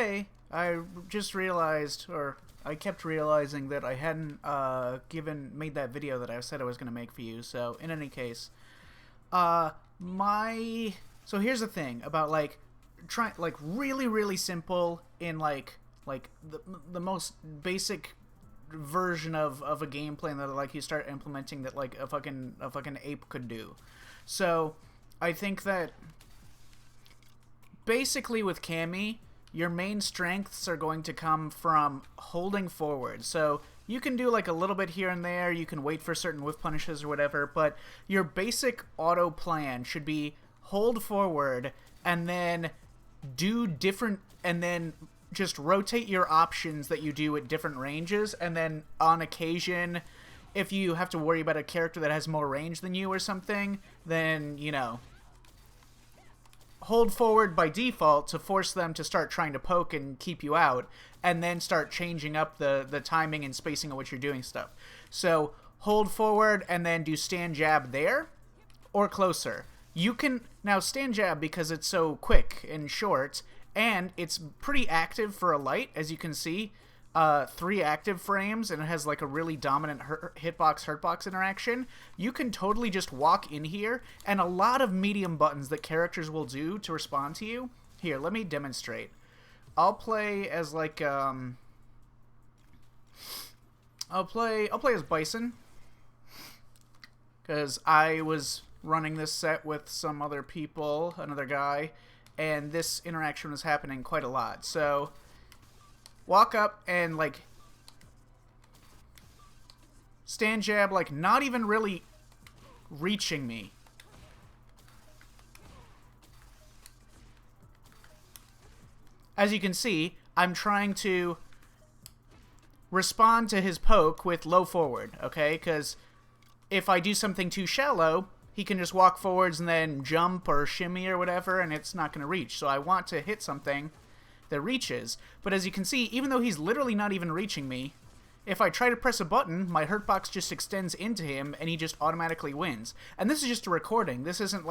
Hey, I just realized, or I kept realizing that I hadn't made that video that I said I was going to make for you. So in any case, uh, my so here's the thing about really simple in the most basic version of a game plan that you start implementing that a fucking ape could do. So I think that basically with Cammy, your main strengths are going to come from holding forward. So you can do a little bit here and there, you can wait for certain whiff punishes or whatever, but your basic auto plan should be hold forward and then just rotate your options that you do at different ranges, and then on occasion, if you have to worry about a character that has more range than you or something, then, hold forward by default to force them to start trying to poke and keep you out, and then start changing up the timing and spacing of what you're doing stuff. So hold forward and then do stand jab there or closer. You can now stand jab because it's so quick and short, and it's pretty active for a light, as you can see. 3 active frames, and it has a really dominant hitbox-hurtbox interaction. You can totally just walk in here, and a lot of medium buttons that characters will do to respond to you. Here, let me demonstrate. I'll play as I'll play as Bison, because I was running this set with some other people, another guy, and this interaction was happening quite a lot. So walk up and stand jab, not even really reaching me. As you can see, I'm trying to respond to his poke with low forward, okay? Because if I do something too shallow, he can just walk forwards and then jump or shimmy or whatever, and it's not going to reach. So I want to hit something that reaches. But as you can see, even though he's literally not even reaching me, if I try to press a button, my hurtbox just extends into him and he just automatically wins. And this is just a recording. This isn't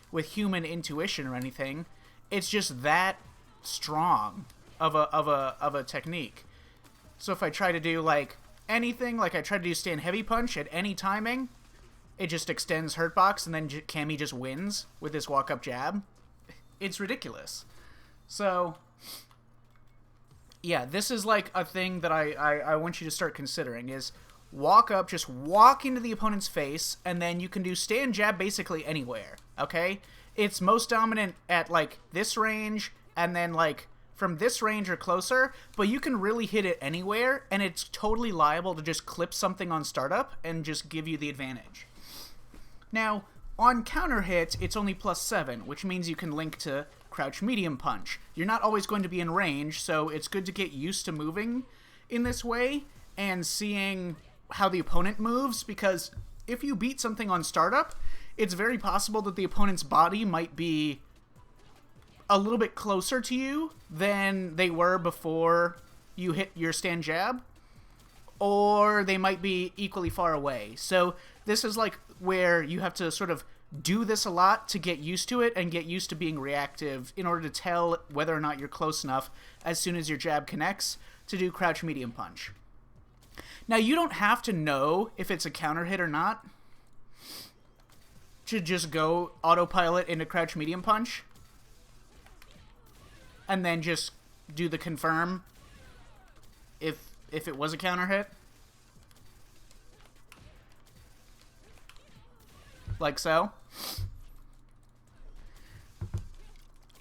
with human intuition or anything. It's just that strong of a technique. So if I try to do anything, I try to do stand heavy punch at any timing, it just extends hurtbox, and then Cammy just wins with this walk up jab. It's ridiculous. So yeah, this is a thing that I want you to start considering is walk up, just walk into the opponent's face, and then you can do stand jab basically anywhere, okay? It's most dominant at this range, and then from this range or closer, but you can really hit it anywhere, and it's totally liable to just clip something on startup and just give you the advantage. Now, on counter hit, it's only +7, which means you can link to crouch medium punch. You're not always going to be in range, so it's good to get used to moving in this way and seeing how the opponent moves, because if you beat something on startup, it's very possible that the opponent's body might be a little bit closer to you than they were before you hit your stand jab, or they might be equally far away. So this is where you have to sort of do this a lot to get used to it and get used to being reactive in order to tell whether or not you're close enough as soon as your jab connects to do crouch medium punch. Now, you don't have to know if it's a counter hit or not to just go autopilot into crouch medium punch and then just do the confirm if it was a counter hit. Like so.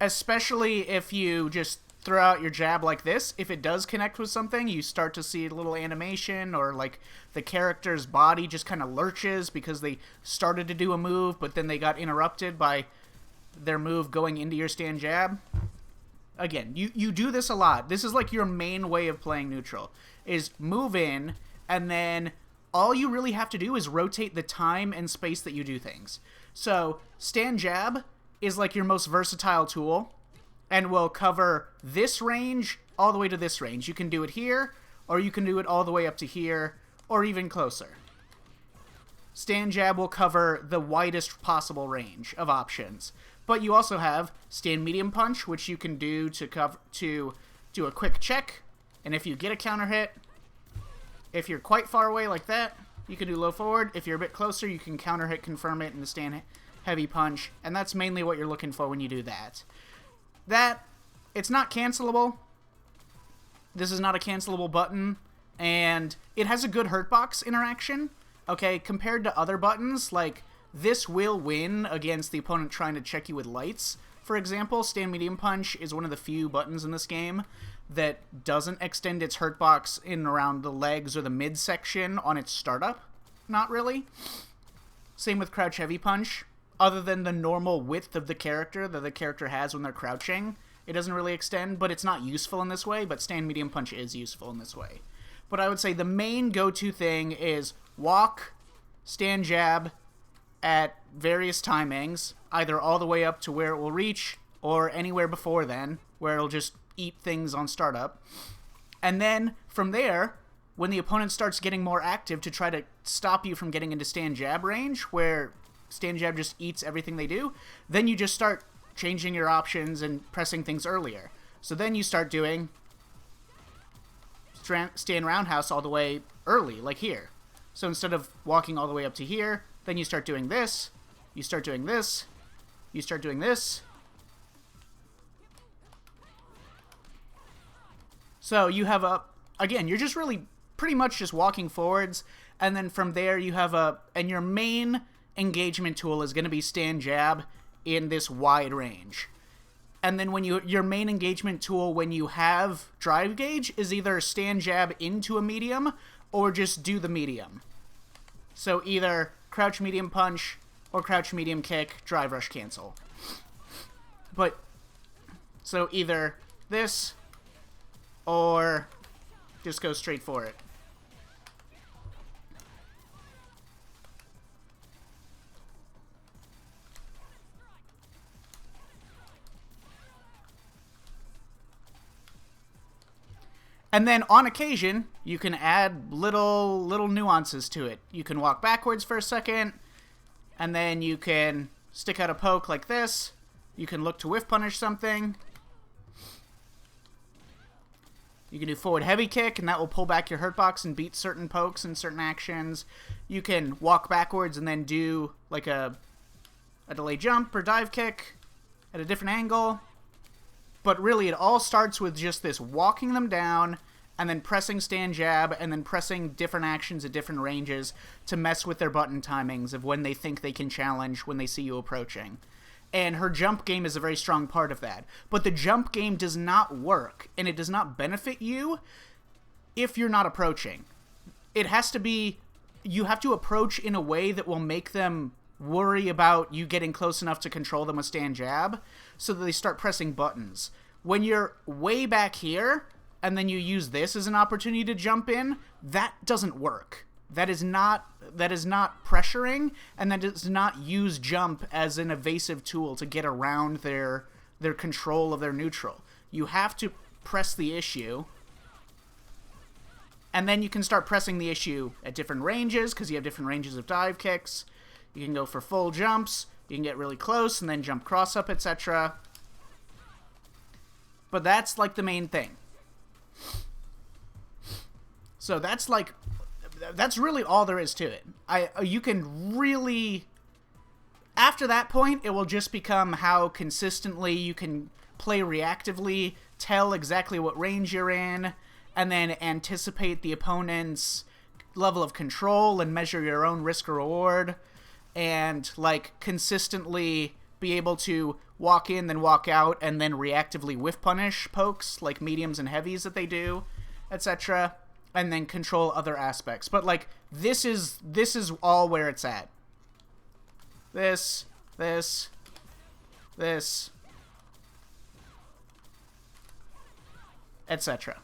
Especially if you just throw out your jab like this, if it does connect with something, you start to see a little animation, or the character's body just kind of lurches because they started to do a move, but then they got interrupted by their move going into your stand jab. Again, you do this a lot. This is your main way of playing neutral, is move in, and then all you really have to do is rotate the time and space that you do things. So stand jab is your most versatile tool and will cover this range all the way to this range. You can do it here, or you can do it all the way up to here, or even closer. Stand jab will cover the widest possible range of options. But you also have stand medium punch, which you can do to do a quick check, and if you get a counter hit, if you're quite far away like that, you can do low forward. If you're a bit closer, you can counter hit, confirm it, and the stand heavy punch, and that's mainly what you're looking for when you do that. It's not cancelable. This is not a cancelable button, and it has a good hurtbox interaction, okay, compared to other buttons. Like, this will win against the opponent trying to check you with lights. For example, stand medium punch is one of the few buttons in this game that doesn't extend its hurtbox in around the legs or the midsection on its startup. Not really. Same with crouch heavy punch. Other than the normal width of the character that the character has when they're crouching, it doesn't really extend, but it's not useful in this way, but stand medium punch is useful in this way. But I would say the main go-to thing is walk, stand jab at various timings, either all the way up to where it will reach, or anywhere before then, where it'll just eat things on startup. And then, from there, when the opponent starts getting more active to try to stop you from getting into stand jab range, where stand jab just eats everything they do, then you just start changing your options and pressing things earlier. So then you start doing stand roundhouse all the way early, like here. So instead of walking all the way up to here, then you start doing this, you start doing this, you start doing this. So you have again, you're just really pretty much just walking forwards, and then from there you have and your main engagement tool is going to be stand jab in this wide range. And then when your main engagement tool when you have drive gauge is either stand jab into a medium or just do the medium. So either crouch medium punch or crouch medium kick, drive rush cancel. But so either this or just go straight for it. And then on occasion, you can add little nuances to it. You can walk backwards for a second, and then you can stick out a poke like this. You can look to whiff punish something. You can do forward heavy kick, and that will pull back your hurtbox and beat certain pokes and certain actions. You can walk backwards and then do like a delay jump or dive kick at a different angle. But really, it all starts with just this walking them down and then pressing stand jab and then pressing different actions at different ranges to mess with their button timings of when they think they can challenge when they see you approaching. And her jump game is a very strong part of that. But the jump game does not work, and it does not benefit you if you're not approaching. It has to be, you have to approach in a way that will make them worry about you getting close enough to control them with stand jab so that they start pressing buttons. When you're way back here and then you use this as an opportunity to jump in, that doesn't work. That is not pressuring, and that does not use jump as an evasive tool to get around their control of their neutral. You have to press the issue, and then you can start pressing the issue at different ranges because you have different ranges of dive kicks. You can go for full jumps, you can get really close and then jump cross up, etc. But that's like the main thing. So that's really all there is to it. You can really, after that point, it will just become how consistently you can play reactively, tell exactly what range you're in, and then anticipate the opponent's level of control and measure your own risk or reward, and like consistently be able to walk in, then walk out, and then reactively whiff punish pokes, like mediums and heavies that they do, etc., and then control other aspects. But like this is all where it's at. This, etc.